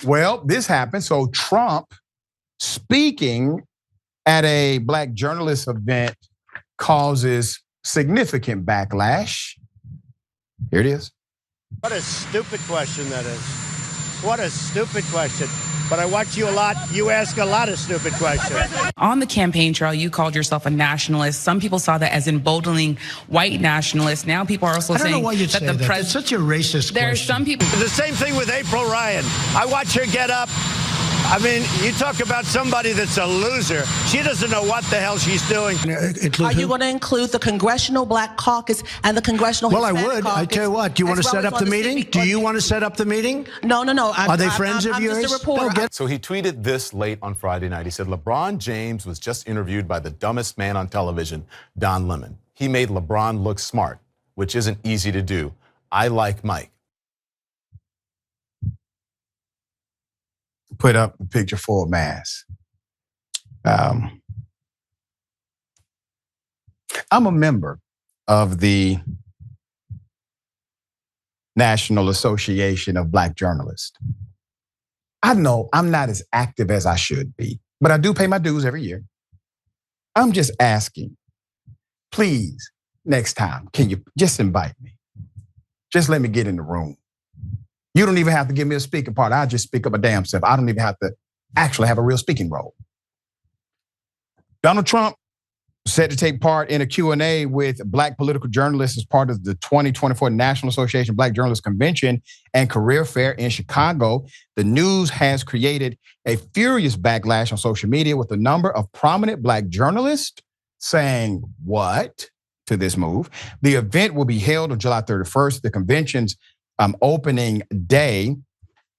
Well, this happened. So Trump speaking at a black journalist event causes significant backlash. Here it is. What a stupid question that is. What a stupid question. But I watch you a lot. You ask a lot of stupid questions. On the campaign trail, you called yourself a nationalist. Some people saw that as emboldening white nationalists. Now people are also saying I don't know why you'd that say the that. president. It's such a racist There are question. some people. The same thing with April Ryan. I watch her get up. I mean, you talk about somebody that's a loser. She doesn't know what the hell she's doing. Are you going to include the Congressional Black Caucus and the Congressional Well, I Hispanic would. Caucus? I tell you what. Do you want to as well set as up the on meeting? civic- Do you want to set up the meeting? No. Are they friends of I'm yours? just a reporter. So he tweeted this late on Friday night. He said, LeBron James was just interviewed by the dumbest man on television, Don Lemon. He made LeBron look smart, which isn't easy to do. I like Mike. Put up a picture for a mass. I'm a member of the National Association of Black Journalists. I know I'm not as active as I should be, but I do pay my dues every year. I'm just asking, please, next time, can you just invite me? Just let me get in the room. You don't even have to give me a speaking part. I'll just speak up a damn self. I don't even have to actually have a real speaking role. Donald Trump set to take part in a Q&A with black political journalists as part of the 2024 National Association of Black Journalists Convention and Career Fair in Chicago. The news has created a furious backlash on social media with a number of prominent black journalists saying what to this move. The event will be held on July 31st, the convention's opening day,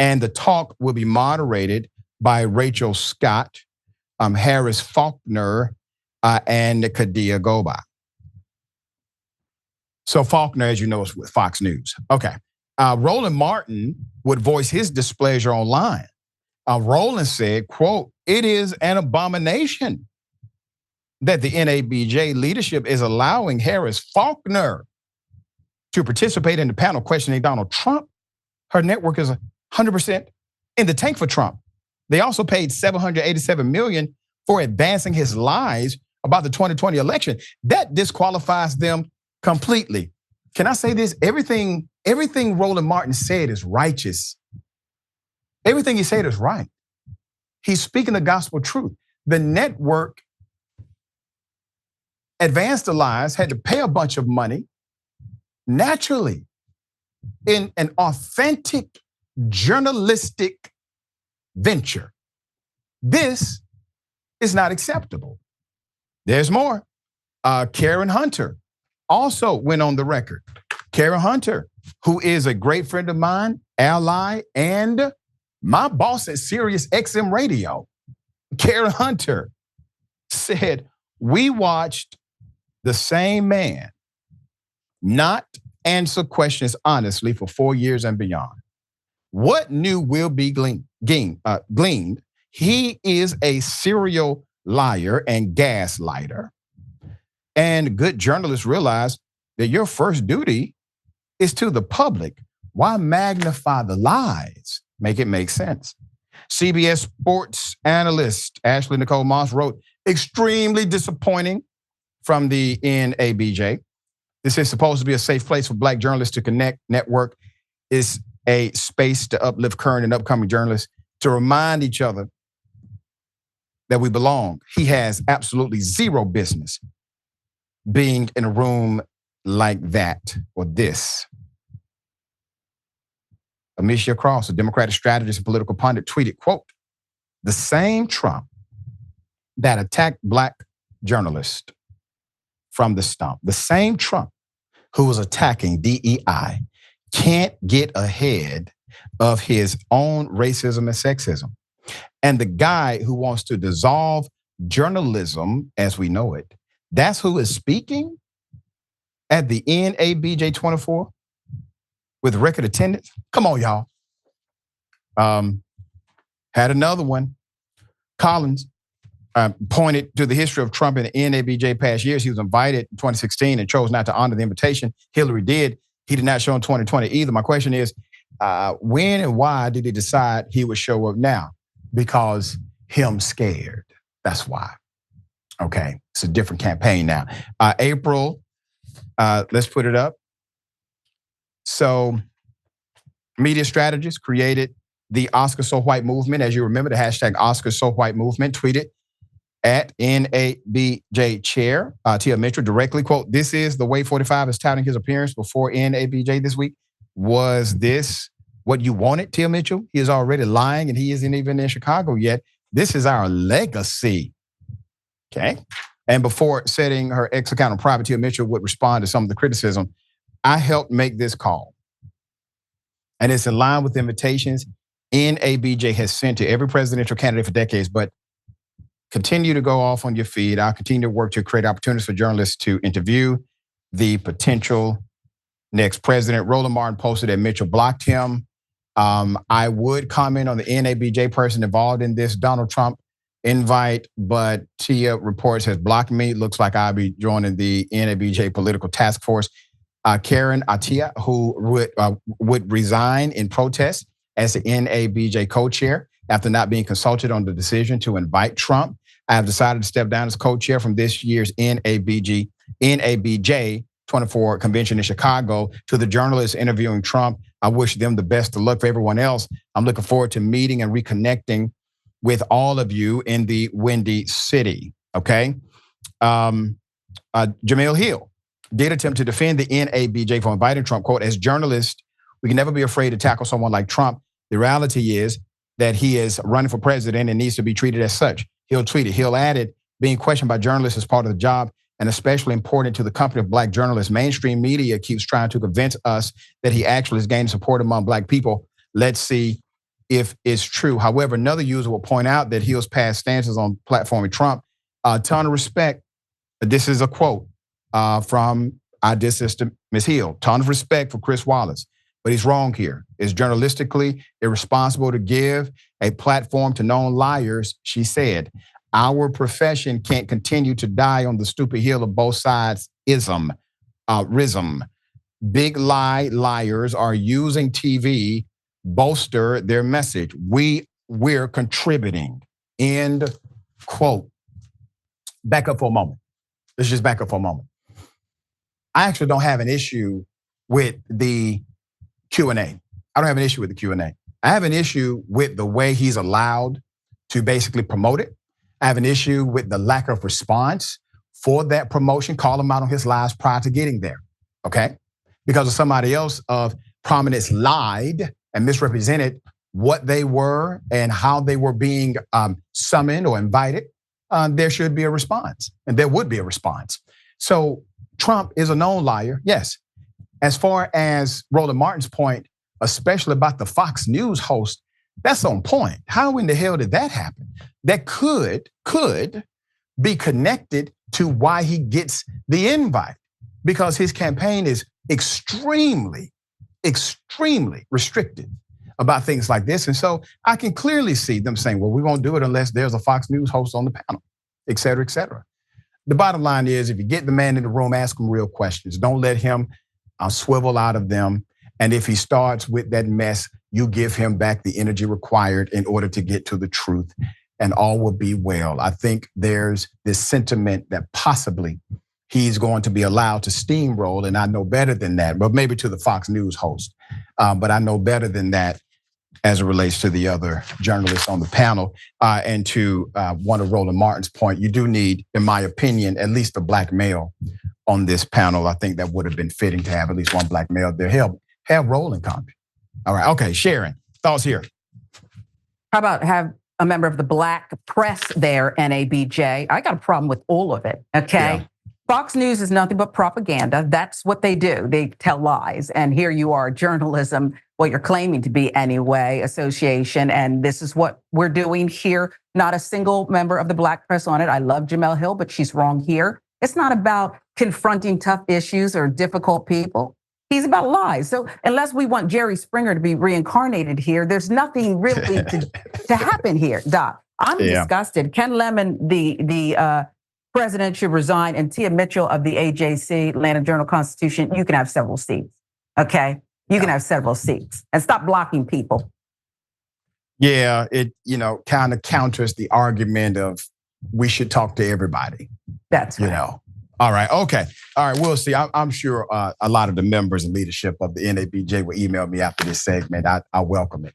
and the talk will be moderated by Rachel Scott, Harris Faulkner, and Kadia Goba. So Faulkner, as you know, is with Fox News. Okay. Roland Martin would voice his displeasure online. Roland said, quote, "It is an abomination that the NABJ leadership is allowing Harris Faulkner to participate in the panel questioning Donald Trump. Her network is 100% in the tank for Trump. They also paid $787 million for advancing his lies about the 2020 election. That disqualifies them completely." Can I say this? Everything Roland Martin said is righteous. Everything he said is right. He's speaking the gospel truth. The network advanced the lies, had to pay a bunch of money naturally in an authentic journalistic venture. This is not acceptable. There's more. Karen Hunter also went on the record. Karen Hunter, who is a great friend of mine, ally, and my boss at Sirius XM Radio. Karen Hunter said, "We watched the same man not answer questions honestly for 4 years and beyond. What new will be gleaned? He is a serial liar and gaslighter. And good journalists realize that your first duty is to the public. Why magnify the lies? Make it make sense." CBS sports analyst Ashley Nicole Moss wrote, "Extremely disappointing from the NABJ. This is supposed to be a safe place for black journalists to connect, network. Is a space to uplift current and upcoming journalists, to remind each other that we belong. He has absolutely zero business being in a room like that or this." Amicia Cross, a Democratic strategist and political pundit, tweeted, quote, "The same Trump that attacked black journalists from the stump, the same Trump who was attacking DEI, can't get ahead of his own racism and sexism. And the guy who wants to dissolve journalism as we know it, that's who is speaking at the NABJ 24 with record attendance. Come on, y'all." Had another one. Collins pointed to the history of Trump in the NABJ past years. He was invited in 2016 and chose not to honor the invitation. Hillary did. He did not show in 2020 either. My question is, when and why did he decide he would show up now? Because him scared. That's why. Okay, it's a different campaign now. April, let's put it up. So, media strategists created the Oscar So White movement. As you remember, the hashtag Oscar So White movement, tweeted at NABJ chair, Tia Mitchell, directly, quote, "This is the way 45 is touting his appearance before NABJ this week. Was this what you wanted, Tia Mitchell? He is already lying and he isn't even in Chicago yet. This is our legacy." Okay. And before setting her X account on private, Tia Mitchell would respond to some of the criticism. "I helped make this call. And it's in line with invitations NABJ has sent to every presidential candidate for decades, but continue to go off on your feed. I'll continue to work to create opportunities for journalists to interview the potential next president." Roland Martin posted that Mitchell blocked him. "I would comment on the NABJ person involved in this Donald Trump invite, but Tia reports has blocked me. Looks like I'll be joining the NABJ political task force." Karen Atia, who would resign in protest as the NABJ co-chair after not being consulted on the decision to invite Trump. "I have decided to step down as co-chair from this year's NABJ 24 convention in Chicago. To the journalists interviewing Trump, I wish them the best of luck. For everyone else, I'm looking forward to meeting and reconnecting with all of you in the Windy City." Okay. Jamil Hill did attempt to defend the NABJ for inviting Trump. Quote, "As journalists, we can never be afraid to tackle someone like Trump. The reality is that he is running for president and needs to be treated as such." Hill tweeted. Hill added, "Being questioned by journalists is part of the job and especially important to the company of Black journalists. Mainstream media keeps trying to convince us that he actually is gaining support among Black people. Let's see if it's true." However, another user will point out that Hill's past stances on platforming Trump, "A ton of respect." This is a quote from our dear sister, Ms. Hill. "Ton of respect for Chris Wallace, but he's wrong here. It's journalistically irresponsible to give a platform to known liars," she said. "Our profession can't continue to die on the stupid hill of both sides ism. Big liars are using TV bolster their message. We're contributing." End quote. Back up for a moment. Let's just back up for a moment. I actually don't have an issue with the Q&A. I don't have an issue with the Q&A. I have an issue with the way he's allowed to basically promote it. I have an issue with the lack of response for that promotion. Call him out on his lies prior to getting there, okay? Because of somebody else of prominence lied and misrepresented what they were and how they were being summoned or invited, there should be a response, and there would be a response. So Trump is a known liar, yes. As far as Roland Martin's point, especially about the Fox News host, that's on point. How in the hell did that happen? That could be connected to why he gets the invite, because his campaign is extremely restricted about things like this. And so I can clearly see them saying, well, we won't do it unless there's a Fox News host on the panel, et cetera, et cetera. The bottom line is, if you get the man in the room, ask him real questions. Don't let him swivel out of them. And if he starts with that mess, you give him back the energy required in order to get to the truth, and all will be well. I think there's this sentiment that possibly he's going to be allowed to steamroll, and I know better than that, but maybe to the Fox News host. But I know better than that as it relates to the other journalists on the panel. And to one of Roland Martin's point, you do need, in my opinion, at least a Black male on this panel. I think that would have been fitting to have at least one Black male there. Have Roland come. All right, okay, Sharon, thoughts here. How about have a member of the Black press there, NABJ? I got a problem with all of it, okay? Yeah. Fox News is nothing but propaganda. That's what they do. They tell lies. And here you are, journalism, what you're claiming to be anyway, association. And this is what we're doing here. Not a single member of the Black press on it. I love Jamel Hill, but she's wrong here. It's not about confronting tough issues or difficult people. He's about lies. So unless we want Jerry Springer to be reincarnated here, there's nothing really to happen here, Doc. I'm disgusted. Ken Lemon, the president, should resign, and Tia Mitchell of the AJC, Atlanta Journal-Constitution, you can have several seats, okay? You can have several seats and stop blocking people. Yeah, it kind of counters the argument of we should talk to everybody. That's right. All right, okay. All right, we'll see. I'm sure a lot of the members and leadership of the NABJ will email me after this segment. I welcome it.